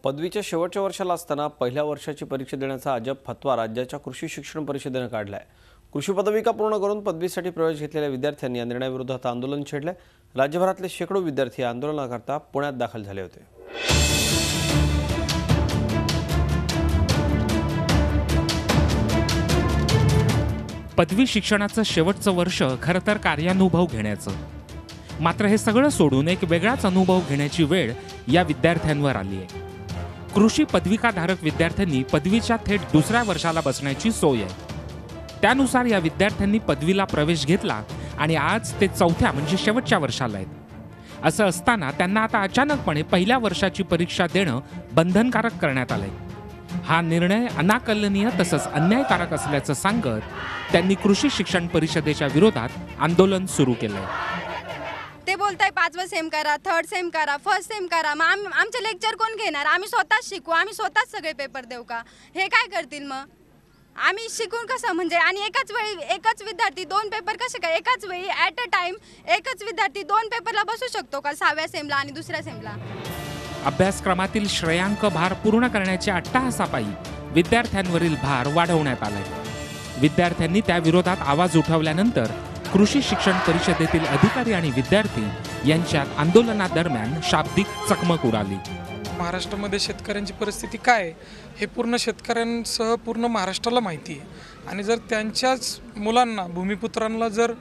पदवीच्या शेवटच्या वर्षाला असताना पहिल्या वर्षाची परीक्षा देण्याचा अजब फतवा राज्याच्या कृषी शिक्षण परिषदेने काढलाय। कृषी पदविका पूर्ण करून पदवीसाठी प्रवेश घेतलेल्या विद्यार्थ्यांनी या निर्णयाविरोधात आंदोलन छेडले। राज्यभरातले शेकडो विद्यार्थी आंदोलनाकरता पुण्यात दाखल झाले होते। पदवी शिक्षणाचं शेवटचं वर्ष खरं तर कार्यानुभव घेण्याचं, मात्र हे सगळं सोडून एक वेगळाच अनुभव घेण्याची वेळ या विद्यार्थ्यांवर आली आहे। कृषी पदविकाधारक विद्यार्थ्यांनी पदवीच्या थेट दुसऱ्या वर्षाला बसण्याची सोय आहे। त्यानुसार या विद्यार्थ्यांनी पदवीला प्रवेश घेतला आणि आज ते चौथ्या म्हणजे शेवटच्या वर्षाला आहेत। असं असताना त्यांना आता अचानकपणे पहिल्या वर्षाची परीक्षा देणं बंधनकारक करण्यात आलंय। हा निर्णय अनाकलनीय तसंच अन्यायकारक असल्याचं सांगत त्यांनी कृषी शिक्षण परिषदेच्या विरोधात आंदोलन सुरू केलंय। ते बोलताय 5वा सेम करा, 3rd सेम करा, 1st सेम करा। मग आमचे लेक्चर कोण घेणार? आम्ही स्वतःच शिकू, आम्ही स्वतःच सगळे पेपर देऊ का? हे काय करतील मग? आम्ही शिकून कसं म्हणजे? आणि एकाच वेळी एकच विद्यार्थी 2 पेपर कसे काय? एकाच वेळी ॲट अ टाइम एकच विद्यार्थी 2 पेपरला बसू शकतो का? 6व्या सेमला आणि दुसऱ्या सेमला? अभ्यासक्रमातील श्रेयांक भार पूर्ण करण्याच्या अट्टाहासापायी विद्यार्थ्यांवरील भार वाढवण्यात आलाय। विद्यार्थ्यांनी त्या विरोधात आवाज उठवल्यानंतर कृषी शिक्षण परिषदेतील अधिकारी आणि विद्यार्थी यांच्यात आंदोलनादरम्यान शाब्दिक चकमक उडाली। महाराष्ट्रामध्ये शेतकऱ्यांची परिस्थिती काय आहे हे पूर्ण शेतकऱ्यांसह पूर्ण महाराष्ट्राला माहिती आहे। आणि जर त्यांच्याच मुलांना, भूमिपुत्रांना जर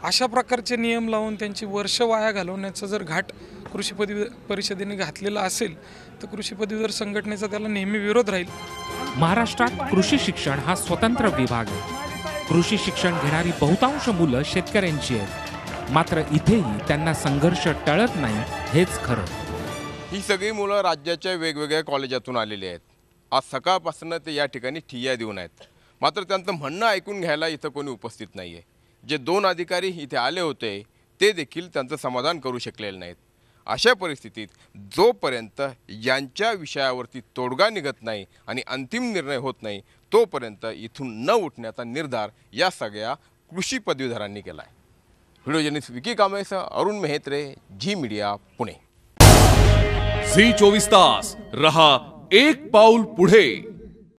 अशा प्रकारचे नियम लावून त्यांची वर्ष वाया घालवण्याचा जर घाट कृषी पदवी परिषदेने घातलेला असेल तर कृषी पदवीधर संघटनेचा त्याला नेहमी विरोध राहील। महाराष्ट्रात कृषी शिक्षण हा स्वतंत्र विभाग आहे। कृषी शिक्षण घेणारी बहुतांश मुलं शेतकऱ्यांची आहेत, मात्र इथेही त्यांना संघर्ष टळत नाही हेच खरं। ही सगळी मुलं राज्याच्या वेगवेगळ्या कॉलेजातून आलेली आहेत। आज सकाळपासून ते या ठिकाणी ठिय्या देऊन आहेत, मात्र त्यांचं म्हणणं ऐकून घ्यायला इथं कोणी उपस्थित नाही आहे। जे 2 अधिकारी इथे आले होते ते देखील त्यांचं समाधान करू शकलेले नाहीत। अशा परिस्थितीत जोपर्यंत यांच्या विषयावरती तोडगा निघत नाही आणि अंतिम निर्णय होत नाही तोपर्यंत इथून न उठण्याचा निर्धार या सगळ्या कृषी पदवीधरांनी केला आहे। व्हिडिओ जर्नलिस्ट विकी कांबळेसह अरुण मेहत्रे, झी मीडिया, पुणे। झी 24 तास रहा एक पाऊल पुढे।